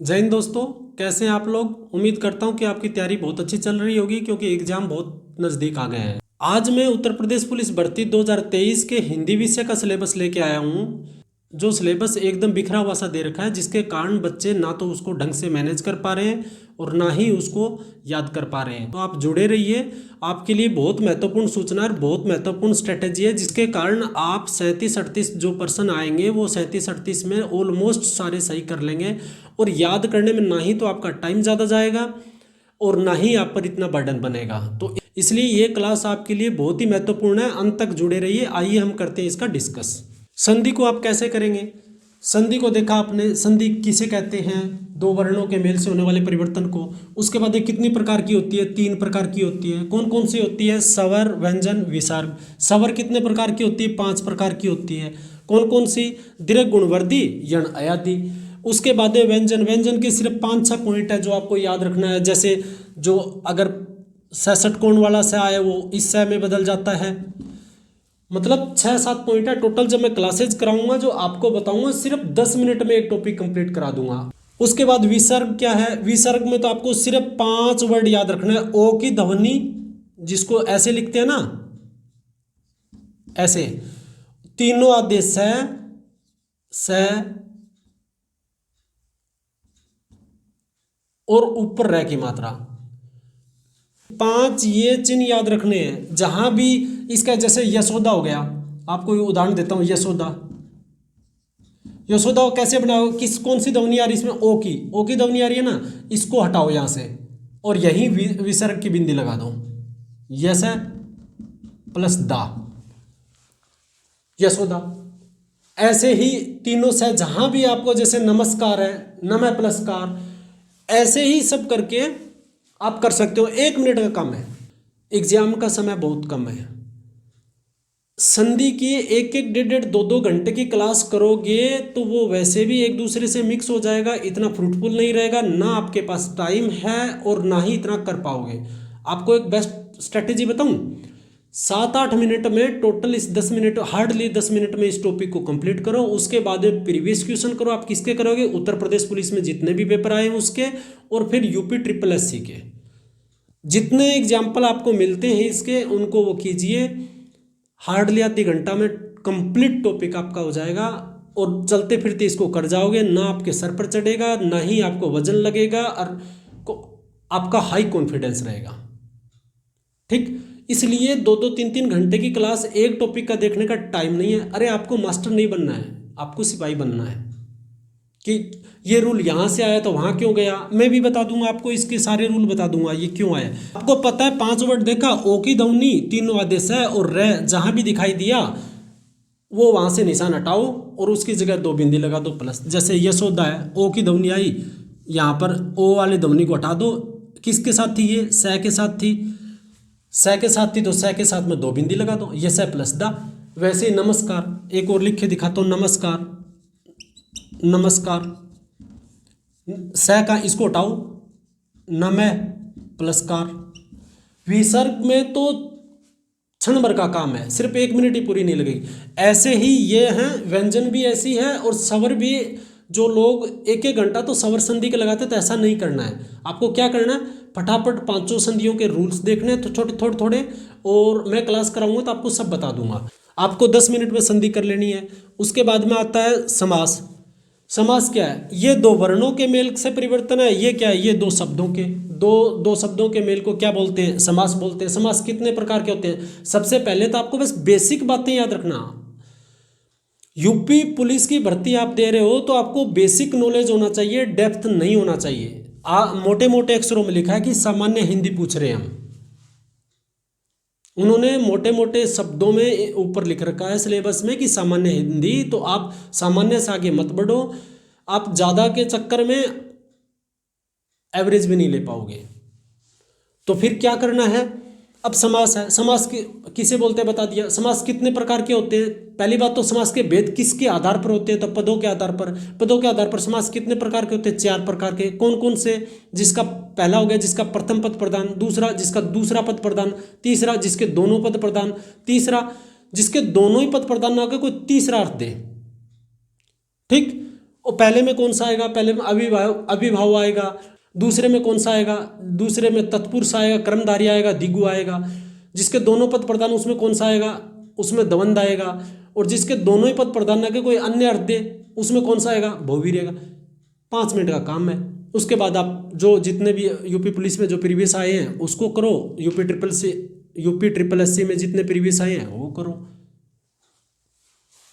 जय हिंद दोस्तों। कैसे हैं आप लोग। उम्मीद करता हूं कि आपकी तैयारी बहुत अच्छी चल रही होगी क्योंकि एग्जाम बहुत नज़दीक आ गए हैं। आज मैं उत्तर प्रदेश पुलिस भर्ती 2023 के हिंदी विषय का सिलेबस लेके आया हूं। जो सिलेबस एकदम बिखरा हुआ सा दे रखा है, जिसके कारण बच्चे ना तो उसको ढंग से मैनेज कर पा रहे हैं और ना ही उसको याद कर पा रहे हैं। तो आप जुड़े रहिए, आपके लिए बहुत महत्वपूर्ण सूचना और बहुत महत्वपूर्ण स्ट्रेटेजी है, जिसके कारण आप 37-38 जो पर्सन आएंगे वो 37-38 में ऑलमोस्ट सारे सही कर लेंगे। और याद करने में ना ही तो आपका टाइम ज़्यादा जाएगा और ना ही आप पर इतना बर्डन बनेगा। तो इसलिए ये क्लास आपके लिए बहुत ही महत्वपूर्ण है। अंत तक जुड़े रहिए। आइए हम करते हैं इसका डिस्कस। संधि को आप कैसे करेंगे। संधि को देखा आपने, संधि किसे कहते हैं, दो वर्णों के मेल से होने वाले परिवर्तन को। उसके बाद ये कितनी प्रकार की होती है, 3 प्रकार की होती है। कौन कौन सी होती है, स्वर, व्यंजन, विसर्ग। स्वर कितने प्रकार की होती है, 5 प्रकार की होती है। कौन कौन सी, दीर्घ, गुणवर्धी, यण, अयादि। उसके बाद है व्यंजन। व्यंजन के सिर्फ 5-6 पॉइंट है जो आपको याद रखना है। जैसे जो अगर 66 कोण वाला स है वो इस स में बदल जाता है। मतलब 6-7 पॉइंट है टोटल। जब मैं क्लासेज कराऊंगा जो आपको बताऊंगा, सिर्फ 10 मिनट में एक टॉपिक कंप्लीट करा दूंगा। उसके बाद विसर्ग क्या है। विसर्ग में तो आपको सिर्फ 5 वर्ड याद रखना है। ओ की ध्वनि, जिसको ऐसे लिखते हैं ना, ऐसे तीनों आदेश स और ऊपर रह की मात्रा। 5 ये चिन्ह याद रखने हैं जहां भी इसका। जैसे यशोदा हो गया, आपको उदाहरण देता हूं। यशोदा, यशोदा को कैसे बनाओ, किस कौन सी ध्वनि आ रही इसमें, ओ की ध्वनि आ रही है ना, इसको हटाओ यहां से और यही विसर्ग की बिंदी लगा दो। यस प्लस दा, यशोदा। ऐसे ही तीनों से जहां भी आपको, जैसे नमस्कार है, नमः प्लसकार, ऐसे ही सब करके आप कर सकते हो। 1 मिनट का काम है। एग्जाम का समय बहुत कम है। संधि की 1-1, 1.5-1.5, 2-2 घंटे की क्लास करोगे तो वो वैसे भी एक दूसरे से मिक्स हो जाएगा, इतना फ्रूटफुल नहीं रहेगा। ना आपके पास टाइम है और ना ही इतना कर पाओगे। आपको एक बेस्ट स्ट्रेटेजी बताऊं, 7-8 मिनट में टोटल इस 10 मिनट, हार्डली 10 मिनट में इस टॉपिक को कंप्लीट करो। उसके बाद में प्रीवियस क्वेश्चन करो। आप किसके करोगे, उत्तर प्रदेश पुलिस में जितने भी पेपर आए हैं उसके, और फिर यूपी SSS के जितने एग्जाम्पल आपको मिलते हैं इसके, उनको वो कीजिए। हार्डली आधी घंटा में कंप्लीट टॉपिक आपका हो जाएगा और चलते फिरते इसको कर जाओगे। ना आपके सर पर चढ़ेगा, ना ही आपको वजन लगेगा, और आपका हाई कॉन्फिडेंस रहेगा। ठीक, इसलिए 2-2, 3-3 घंटे की क्लास एक टॉपिक का देखने का टाइम नहीं है। अरे आपको मास्टर नहीं बनना है, आपको सिपाही बनना है। कि ये रूल यहाँ से आया तो वहाँ क्यों गया, मैं भी बता दूंगा आपको। इसके सारे रूल बता दूंगा ये क्यों आया। आपको पता है 5 वर्ड देखा, ओ की ध्वनि, 3 आदेश है और रे जहाँ भी दिखाई दिया वो वहाँ से निशान हटाओ और उसकी जगह 2 बिंदी लगा दो प्लस। जैसे यशोदा है, ओ की ध्वनि आई, यहाँ पर ओ वाली ध्वनि को हटा दो। किसके साथ थी ये, स के साथ थी। स के साथ थी तो स के साथ में 2 बिंदी लगा दो, यस प्लस दा। वैसे ही नमस्कार, एक और लिख के दिखाता हूँ। नमस्कार, नमस्कार, स का इसको हटाओ, नमः प्लसकार। विसर्ग में तो क्षण भर का काम है, सिर्फ 1 मिनट ही पूरी नहीं लगेगी। ऐसे ही ये हैं, व्यंजन भी ऐसी है और स्वर भी। जो लोग 1-1 घंटा तो स्वर संधि के लगाते, तो ऐसा नहीं करना है। आपको क्या करना है, फटाफट 5 संधियों के रूल्स देखने हैं, तो छोटे थोड़े थोड़े, और मैं क्लास कराऊंगा तो आपको सब बता दूंगा। आपको 10 मिनट में संधि कर लेनी है। उसके बाद में आता है समास। समास क्या है, ये 2 वर्णों के मेल से परिवर्तन है। ये क्या है, ये 2 शब्दों के, दो शब्दों के मेल को क्या बोलते हैं, समास बोलते हैं। समास कितने प्रकार के होते हैं। सबसे पहले तो आपको बस बेसिक बातें याद रखना। यूपी पुलिस की भर्ती आप दे रहे हो तो आपको बेसिक नॉलेज होना चाहिए, डेप्थ नहीं होना चाहिए। मोटे मोटे अक्षरों में लिखा है कि सामान्य हिंदी पूछ रहे हैं हम। उन्होंने मोटे मोटे शब्दों में ऊपर लिख रखा है सिलेबस में कि सामान्य हिंदी। तो आप सामान्य से आगे मत बढ़ो, आप ज़्यादा के चक्कर में एवरेज भी नहीं ले पाओगे। तो फिर क्या करना है, अब समास है। समास किसे बोलते हैं बता दिया। समास कितने प्रकार के होते हैं। पहली बात तो समास के भेद किसके आधार पर होते हैं, तो पदों के आधार पर। पदों के आधार पर समास कितने प्रकार के होते हैं, 4 प्रकार के। कौन कौन से, जिसका पहला हो गया जिसका प्रथम पद प्रधान, दूसरा जिसका दूसरा पद प्रधान, तीसरा जिसके दोनों पद प्रधान, तीसरा जिसके दोनों ही पद प्रधान ना होकर कोई तीसरा अर्थ दे। ठीक, और पहले में कौन सा आएगा, पहले में अविभाव आएगा, दूसरे में कौन सा आएगा, दूसरे में तत्पुरुष आएगा, कर्मधारय आएगा, द्विगु आएगा। जिसके दोनों पद प्रधान उसमें कौन सा आएगा, उसमें द्वंद्व आएगा। और जिसके दोनों ही पद प्रधान ना के कोई अन्य अर्थ दे उसमें कौन सा आएगा, बहुव्रीहि रहेगा। 5 मिनट का काम है। उसके बाद आप जो जितने भी यूपी पुलिस में जो प्रीवियस आए हैं उसको करो, यूपी ट्रिपल एससी में जितने प्रीवियस आए हैं वो करो।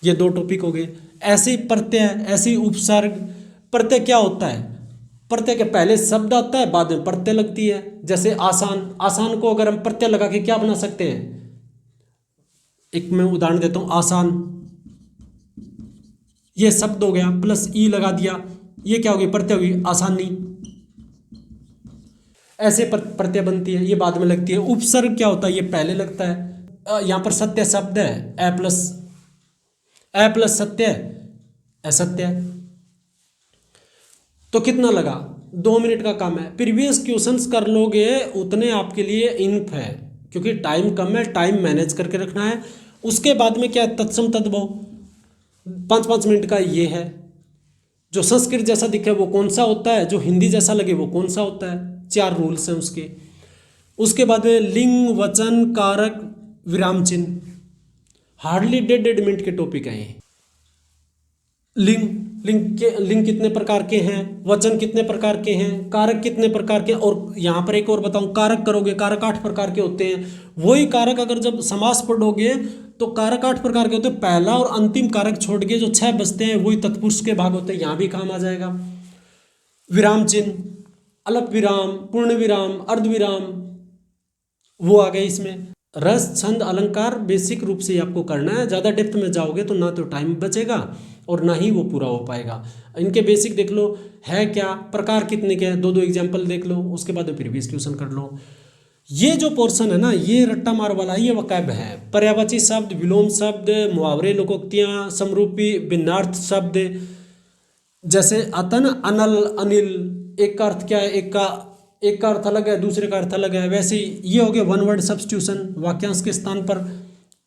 ये 2 टॉपिक हो गए। ऐसे ही प्रत्यय, ऐसे ही उपसर्ग। प्रत्यय क्या होता है, प्रत्यय के पहले शब्द आता है, बाद में प्रत्यय लगती है। जैसे आसान, आसान को अगर हम प्रत्यय लगा के क्या बना सकते हैं, एक मैं उदाहरण देता हूं, आसान, ये शब्द हो गया, प्लस ई लगा दिया, ये क्या होगी, प्रत्यय होगी, आसानी। ऐसे प्रत्यय बनती है, ये बाद में लगती है। उपसर्ग क्या होता है, ये पहले लगता है। यहां पर सत्य शब्द है, ए प्लस सत्य, असत्य। तो कितना लगा, 2 मिनट का काम है। प्रीवियस क्वेश्चंस कर लोगे उतने आपके लिए इनफ है, क्योंकि टाइम कम है, टाइम मैनेज करके रखना है। उसके बाद में क्या, तत्सम तद्भव 5-5 मिनट का ये है। जो संस्कृत जैसा दिखे वो कौन सा होता है, जो हिंदी जैसा लगे वो कौन सा होता है, 4 रूल्स हैं उसके। उसके बाद में लिंग, वचन, कारक, विराम चिन्ह, हार्डली 1.5 मिनट के टॉपिक है ये। लिंग कितने प्रकार के हैं, वचन कितने प्रकार के हैं, कारक कितने प्रकार के। और यहाँ पर एक और बताऊं, कारक करोगे, कारक 8 प्रकार के होते हैं। वही कारक अगर जब समास पढ़ोगे तो कारक 8 प्रकार के होते हैं। पहला और अंतिम कारक छोड़ के जो 6 बचते हैं वही तत्पुरुष के भाग होते हैं, यहाँ भी काम आ जाएगा। विराम चिन्ह, अल्प विराम, पूर्ण विराम, अर्ध विराम, वो आ गए इसमें। रस, छंद, अलंकार बेसिक रूप से आपको करना है। ज़्यादा डेप्थ में जाओगे तो ना तो टाइम बचेगा और ना ही वो पूरा हो पाएगा। इनके बेसिक देख लो है क्या, प्रकार कितने के हैं, 2-2 एग्जाम्पल देख लो, उसके बाद प्रीवियस क्वेश्चन कर लो। ये जो पोर्शन है ना, ये रट्टा मार वाला, ये वकैब है। पर्यायवाची शब्द, विलोम शब्द, मुहावरे, लोकोक्तियाँ, समरूपी, भिन्नार्थ शब्द, जैसे आता ना अनल, अनिल, एक का अर्थ क्या है, एक का अर्थ अलग है, दूसरे का अर्थ अलग है। वैसे ये हो गया 1 वर्ड सब्स्टिट्यूशन, वाक्यांश के स्थान पर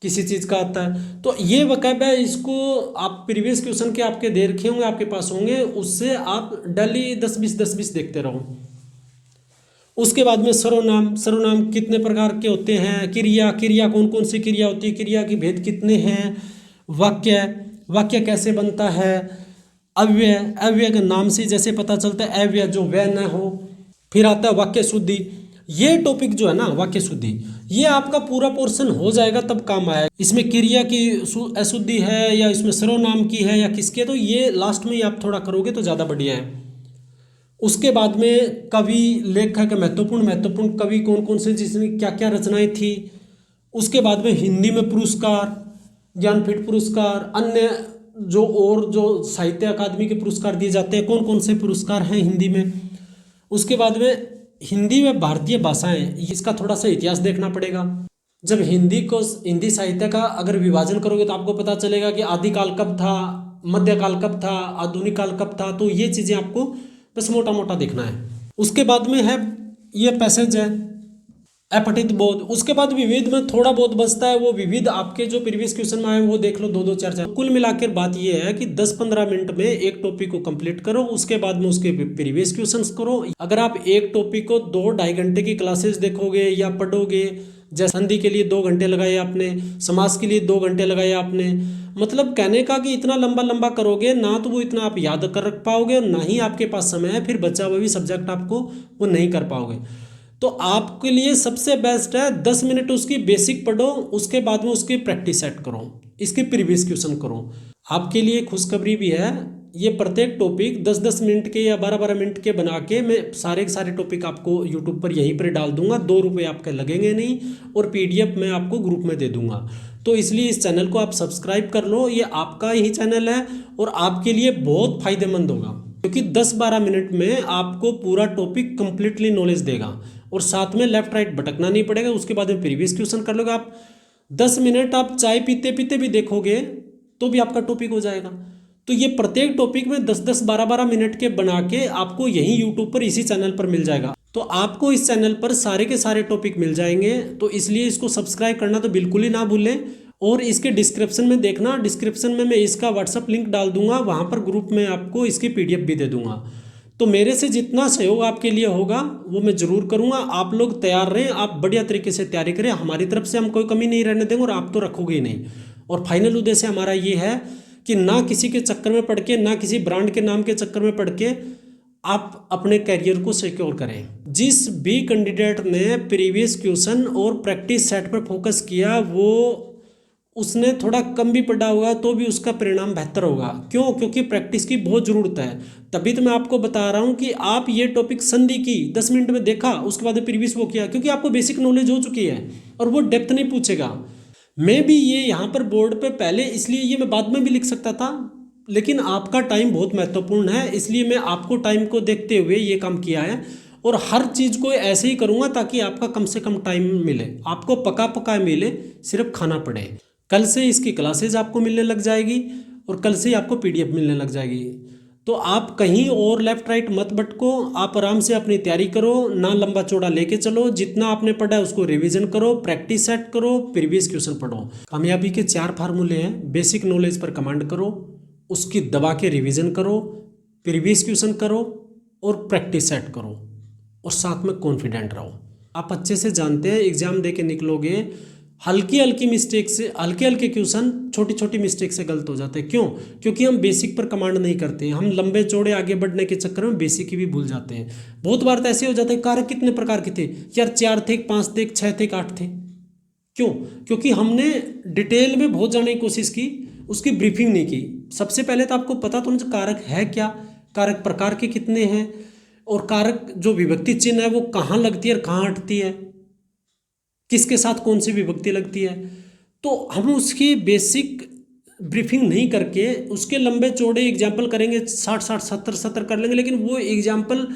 किसी चीज़ का आता है। तो ये वकैब है, इसको आप प्रीवियस क्वेश्चन के आपके दे रखे होंगे, आपके पास होंगे, उससे आप डेली 10-20 देखते रहो। उसके बाद में सर्वनाम, सर्वनाम कितने प्रकार के होते हैं। क्रिया कौन कौन सी क्रिया होती है, क्रिया की भेद कितने हैं। वाक्य कैसे बनता है। अव्यय के नाम से जैसे पता चलता है, अव्यय जो व्यय न हो। फिर आता है वाक्य शुद्धि। ये टॉपिक जो है ना, वाक्य शुद्धि, ये आपका पूरा पोर्शन हो जाएगा तब काम आएगा। इसमें क्रिया की अशुद्धि है या इसमें सर्वनाम की है या किसके, तो ये लास्ट में ही आप थोड़ा करोगे तो ज़्यादा बढ़िया है। उसके बाद में कवि, लेखक, महत्वपूर्ण कवि कौन कौन से, जिसने क्या क्या रचनाएं थी। उसके बाद में हिंदी में पुरस्कार, ज्ञानपीठ पुरस्कार, अन्य जो साहित्य अकादमी के पुरस्कार दिए जाते हैं, कौन कौन से पुरस्कार हैं हिंदी में। उसके बाद में हिंदी में भारतीय भाषाएं, इसका थोड़ा सा इतिहास देखना पड़ेगा। जब हिंदी साहित्य का अगर विभाजन करोगे तो आपको पता चलेगा कि आदिकाल कब था, मध्यकाल कब था, आधुनिक काल कब था। तो ये चीज़ें आपको बस मोटा मोटा देखना है। उसके बाद में है ये पैसेज है अपठित बोध। उसके बाद विविध में थोड़ा बहुत बचता है, वो विविध आपके जो प्रीवियस क्वेश्चन में आए वो देख लो, 2-2 4-4। कुल मिलाकर बात ये है कि 10-15 मिनट में एक टॉपिक को कंप्लीट करो, उसके बाद में उसके प्रीवियस क्वेश्चंस करो। अगर आप एक टॉपिक को 2-2.5 घंटे की क्लासेस देखोगे या पढ़ोगे, जैसे संधि के लिए 2 घंटे लगाए आपने, समास के लिए 2 घंटे लगाए आपने, मतलब कहने का कि इतना लंबा करोगे ना तो वो इतना आप याद कर रख पाओगे, ना ही आपके पास समय है, फिर बचा हुआ भी सब्जेक्ट आपको वो नहीं कर पाओगे। तो आपके लिए सबसे बेस्ट है 10 मिनट उसकी बेसिक पढ़ो, उसके बाद में उसकी प्रैक्टिस सेट करो, इसके प्रीवियस क्वेश्चन करो। आपके लिए खुशखबरी भी है, ये प्रत्येक टॉपिक 10-10 मिनट के या 12-12 मिनट के बना के मैं सारे के सारे टॉपिक आपको यूट्यूब पर यहीं पर डाल दूंगा। 2 रुपये आपके लगेंगे नहीं, और PDF मैं आपको ग्रुप में दे दूंगा। तो इसलिए इस चैनल को आप सब्सक्राइब कर लो, ये आपका ही चैनल है और आपके लिए बहुत फायदेमंद होगा, क्योंकि 10-12 मिनट में आपको पूरा टॉपिक कंप्लीटली नॉलेज देगा और साथ में लेफ्ट राइट भटकना नहीं पड़ेगा। उसके बाद में प्रीवियस क्वेश्चन कर लोगे आप। 10 मिनट आप चाय पीते पीते भी देखोगे तो भी आपका टॉपिक हो जाएगा। तो ये प्रत्येक टॉपिक में 10-10, 12-12 मिनट के बना के आपको यहीं यूट्यूब पर इसी चैनल पर मिल जाएगा। तो आपको इस चैनल पर सारे के सारे टॉपिक मिल जाएंगे। तो इसलिए इसको सब्सक्राइब करना तो बिल्कुल ही ना भूलें और इसके डिस्क्रिप्शन में देखना, डिस्क्रिप्शन में मैं इसका व्हाट्सअप लिंक डाल दूंगा, वहाँ पर ग्रुप में आपको इसकी PDF भी दे दूंगा। तो मेरे से जितना सहयोग आपके लिए होगा वो मैं ज़रूर करूँगा। आप लोग तैयार रहें, आप बढ़िया तरीके से तैयारी करें, हमारी तरफ से हम कोई कमी नहीं रहने देंगे और आप तो रखोगे ही नहीं। और फाइनल उद्देश्य हमारा ये है कि ना किसी के चक्कर में पड़ के, ना किसी ब्रांड के नाम के चक्कर में पड़ के आप अपने करियर को सिक्योर करें। जिस भी कैंडिडेट ने प्रीवियस क्वेश्चन और प्रैक्टिस सेट पर फोकस किया वो उसने थोड़ा कम भी पढ़ा होगा तो भी उसका परिणाम बेहतर होगा। क्यों? क्योंकि प्रैक्टिस की बहुत ज़रूरत है। तभी तो मैं आपको बता रहा हूँ कि आप ये टॉपिक संधि की 10 मिनट में देखा, उसके बाद प्रीवियस वो किया, क्योंकि आपको बेसिक नॉलेज हो चुकी है और वो डेप्थ नहीं पूछेगा। मैं भी ये यहाँ पर बोर्ड पे पहले, इसलिए ये मैं बाद में भी लिख सकता था, लेकिन आपका टाइम बहुत महत्वपूर्ण है, इसलिए मैं आपको टाइम को देखते हुए ये काम किया है। और हर चीज़ को ऐसे ही करूँगा ताकि आपका कम से कम टाइम मिले, आपको पका पका मिले, सिर्फ खाना पड़े। कल से इसकी क्लासेज आपको मिलने लग जाएगी और कल से ही आपको PDF मिलने लग जाएगी। तो आप कहीं और लेफ्ट राइट मत भटको, आप आराम से अपनी तैयारी करो, ना लंबा चौड़ा लेके चलो। जितना आपने पढ़ा है उसको रिवीजन करो, प्रैक्टिस सेट करो, प्रीवियस क्वेश्चन पढ़ो। कामयाबी के 4 फार्मूले हैं। बेसिक नॉलेज पर कमांड करो, उसकी दबा के रिवीजन करो, प्रीवियस क्वेश्चन करो और प्रैक्टिस सेट करो, और साथ में कॉन्फिडेंट रहो। आप अच्छे से जानते हैं एग्जाम दे के निकलोगे, हल्की हल्की मिस्टेक से, हल्के हल्के क्वेश्चन छोटी छोटी मिस्टेक से गलत हो जाते हैं। क्यों? क्योंकि हम बेसिक पर कमांड नहीं करते हैं, हम लंबे चौड़े आगे बढ़ने के चक्कर में बेसिक ही भी भूल जाते हैं। बहुत बार तो ऐसे हो जाते हैं, कारक कितने प्रकार के थे यार, 4 थे, 5 थे, 6 थे, 8 थे। क्यों? क्योंकि हमने डिटेल में बहुत जाने की कोशिश की, उसकी ब्रीफिंग नहीं की। सबसे पहले तो आपको पता तो नहीं कारक है क्या, कारक प्रकार के कितने हैं, और कारक जो विभक्ति चिन्ह है वो कहाँ लगती है और कहाँ हटती है, किसके साथ कौन सी विभक्ति लगती है। तो हम उसकी बेसिक ब्रीफिंग नहीं करके उसके लंबे चौड़े एग्जाम्पल करेंगे, 60-60, 70-70 कर लेंगे, लेकिन वो एग्जाम्पल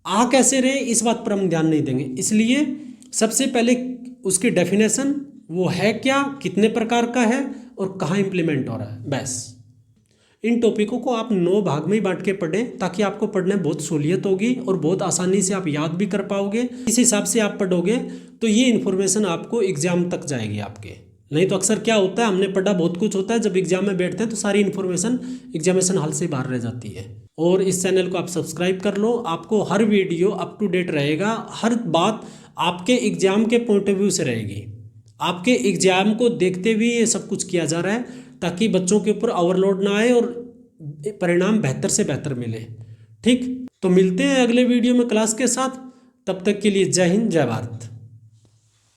आ कैसे रहे इस बात पर हम ध्यान नहीं देंगे। इसलिए सबसे पहले उसकी डेफिनेशन, वो है क्या, कितने प्रकार का है और कहाँ इम्प्लीमेंट हो रहा है, बस। इन टॉपिकों को आप 9 भाग में ही बांट के पढ़ें ताकि आपको पढ़ने में बहुत सहूलियत होगी और बहुत आसानी से आप याद भी कर पाओगे। इस हिसाब से आप पढ़ोगे तो ये इन्फॉर्मेशन आपको एग्जाम तक जाएगी आपके। नहीं तो अक्सर क्या होता है, हमने पढ़ा बहुत कुछ होता है, जब एग्जाम में बैठते हैं तो सारी इन्फॉर्मेशन एग्जामिनेशन हॉल से बाहर रह जाती है। और इस चैनल को आप सब्सक्राइब कर लो, आपको हर वीडियो अप टू डेट रहेगा, हर बात आपके एग्जाम के पॉइंट ऑफ व्यू से रहेगी। आपके एग्जाम को देखते हुए ये सब कुछ किया जा रहा है ताकि बच्चों के ऊपर ओवरलोड ना आए और परिणाम बेहतर से बेहतर मिले। ठीक, तो मिलते हैं अगले वीडियो में क्लास के साथ। तब तक के लिए जय हिंद, जय भारत।